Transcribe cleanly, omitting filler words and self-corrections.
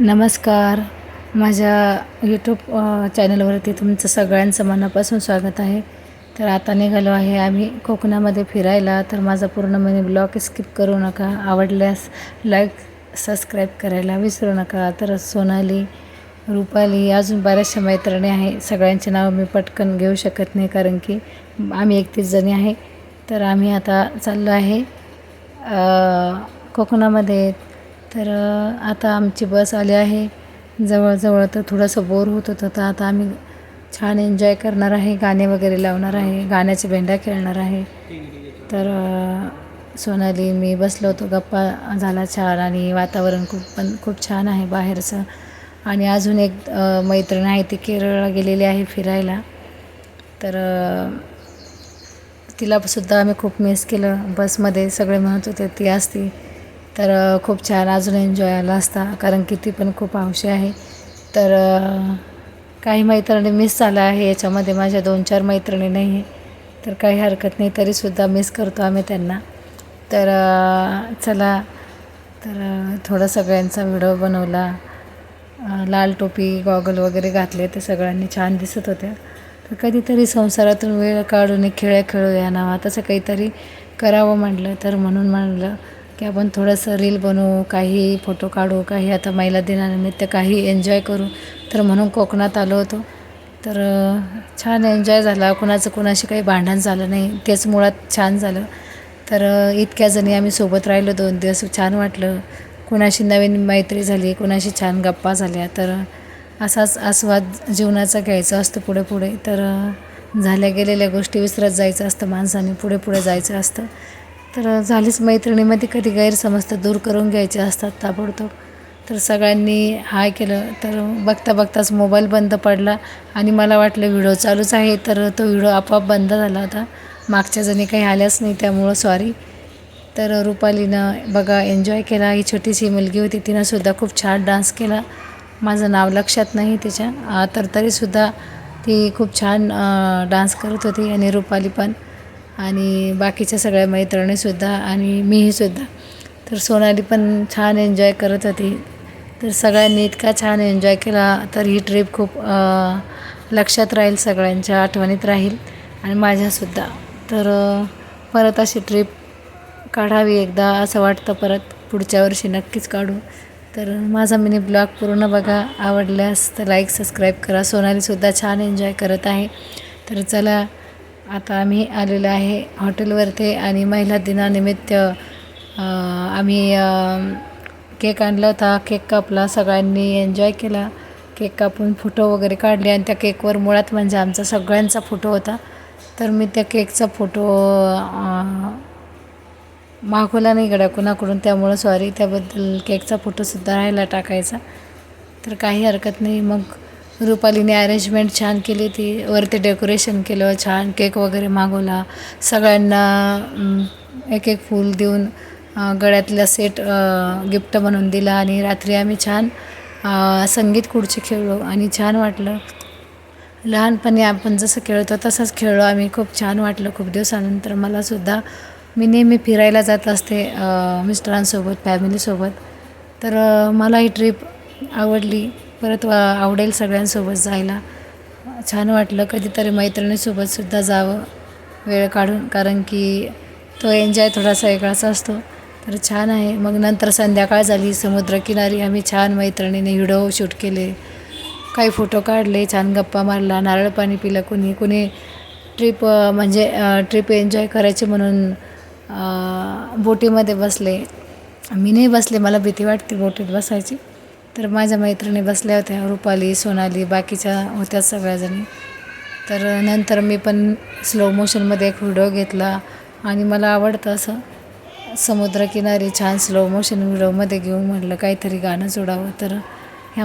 नमस्कार. माझ्या यूट्यूब चॅनलवरती तुमचं सगळ्यांचं मनापासून स्वागत आहे. तर आता निघालो आहे आम्ही कोकणामध्ये फिरायला. तर माझा पूर्ण मिनी ब्लॉग स्किप करू नका. आवडल्यास लाईक सबस्क्राईब करायला विसरू नका. तर सोनाली, रुपाली, अजून बऱ्याचशा मैत्रिणी आहे. सगळ्यांचे नाव मी पटकन घेऊ शकत नाही कारण की आम्ही 31 जणी आहे. तर आम्ही आता चाललो आहे कोकणामध्ये. तर आता आमची बस आली आहे जवळजवळ. तर थोडंसं बोर होत होतं तर आता आम्ही छान एन्जॉय करणार आहे. गाणे वगैरे लावणार आहे, गाण्याची भेंड्या खेळणार आहे. तर सोनाली मी बसलो होतो, गप्पा झाला छान आणि वातावरण खूप छान आहे बाहेरचं. आणि अजून एक मैत्रीण आहे, ती केरळला गेलेली आहे फिरायला. तर तिलासुद्धा आम्ही खूप मिस केलं. बसमध्ये सगळे म्हणत होते ती असती तर खूप छान अजून एन्जॉय आला असता, कारण की ती पण खूप हौशी आहे. तर काही मैत्रिणी मिस झाला आहे याच्यामध्ये. माझ्या 2-4 मैत्रिणी नाही आहे, तर काही हरकत नाही, तरीसुद्धा मिस करतो आम्ही त्यांना. तर चला, तर थोडं सगळ्यांचा व्हिडिओ बनवला. लाल टोपी, गॉगल वगैरे घातले, ते सगळ्यांनी छान दिसत होत्या. तर कधीतरी संसारातून वेळ काढून खेळ खेळूया ना, तसं काहीतरी करावं म्हटलं. तर म्हणून म्हणलं की आपण थोडंसं रील बनवू, काही फोटो काढू, काही आता महिला दिनानिमित्त काही एन्जॉय करू. तर म्हणून कोकणात आलो होतो. तर छान एन्जॉय झाला. कुणाशी काही भांडण झालं नाही, तेच मुळात छान झालं. तर इतक्या जणी आम्ही सोबत राहिलो 2 दिवस, छान वाटलं. कुणाशी नवीन मैत्री झाली, कुणाशी छान गप्पा झाल्या. तर असाच आस्वाद जीवनाचा घ्यायचा असतो पुढे पुढे. तर झाल्या गेलेल्या गोष्टी विसरत जायचं असतं माणसाने, पुढे पुढे जायचं असतं. तर झालीच मैत्रिणीमध्ये कधी गैरसमज तर दूर करून घ्यायचे असतात ताबडतोब. तर सगळ्यांनी हाय केलं. तर बघता बघताच मोबाईल बंद पडला आणि मला वाटलं व्हिडिओ चालूच आहे, तर तो व्हिडिओ आपोआप बंद झाला होता. मागच्या जणी काही आल्याच नाही, त्यामुळं सॉरी. तर रुपालीनं बघा एन्जॉय केला. ही छोटीशी मुलगी होती, तिनंसुद्धा खूप छान डान्स केला. माझं नाव लक्षात नाही तिच्या, तर तरीसुद्धा ती खूप छान डान्स करत होती. आणि रुपाली पण, आणि बाकीच्या सगळ्या मैत्रिणीसुद्धा, आणि मीहीसुद्धा. तर सोनाली पण छान एन्जॉय करत होती. तर सगळ्यांनी इतका छान एन्जॉय केला. तर ही ट्रिप खूप लक्षात राहील, सगळ्यांच्या आठवणीत राहील, आणि माझ्यासुद्धा. तर परत अशी ट्रिप काढावी एकदा असं वाटतं. परत पुढच्या वर्षी नक्कीच काढू. तर माझा मिनी ब्लॉग पूर्ण बघा. आवडल्यास तर लाईक सबस्क्राईब करा. सोनालीसुद्धा छान एन्जॉय करत आहे. तर चला, आता आम्ही आलेलो आहे हॉटेलवरती. आणि महिला दिनानिमित्त आम्ही केक आणला होता, केक कापला, सगळ्यांनी एन्जॉय केला. केक कापून फोटो वगैरे काढले. आणि त्या केकवर मुळात म्हणजे आमचा सगळ्यांचा फोटो होता. तर मी त्या केकचा फोटो मागवला नाही गड्या कुणाकडून, त्यामुळं सॉरी. त्याबद्दल केकचा फोटोसुद्धा राहिला टाकायचा, तर काही हरकत नाही. मग रुपालीने अरेंजमेंट छान केली. ती वरती डेकोरेशन केलं छान, केक वगैरे मागवला, सगळ्यांना एक एक फूल देऊन गळ्यातला सेट गिफ्ट म्हणून दिला. आणि रात्री आम्ही छान संगीत खुर्ची खेळलो आणि छान वाटलं. लहानपणी आपण जसं खेळतो तसंच खेळलो आम्ही. खूप छान वाटलं. खूप दिवसानंतर मलासुद्धा, मी नेहमी फिरायला जात असते मिस्टरांसोबत, फॅमिलीसोबत. तर मला ही ट्रिप आवडली. परत आवडेल सगळ्यांसोबत जायला. छान वाटलं. कधीतरी मैत्रिणीसोबतसुद्धा जावं वेळ काढून, कारण की तो एन्जॉय थोडासा वेगळाच असतो. तर छान आहे. मग नंतर संध्याकाळ झाली, समुद्रकिनारी आम्ही छान मैत्रिणीने व्हिडिओ शूट केले, काही फोटो काढले, छान गप्पा मारला, नारळ पाणी पिलं. कुणी ट्रिप म्हणजे ट्रिप एन्जॉय करायची म्हणून बोटीमध्ये बसले. मी नाही बसले, मला भीती वाटते बोटीत बसायची. तर माझ्या मैत्रिणी बसल्या होत्या, रुपाली, सोनाली, बाकीच्या होत्या सगळ्याजणी. तर नंतर मी पण स्लो मोशनमध्ये एक व्हिडिओ घेतला. आणि मला आवडतं असं समुद्रकिनारी छान स्लो मोशन व्हिडिओमध्ये घेऊन म्हटलं काहीतरी गाणं जोडावं. तर ह्या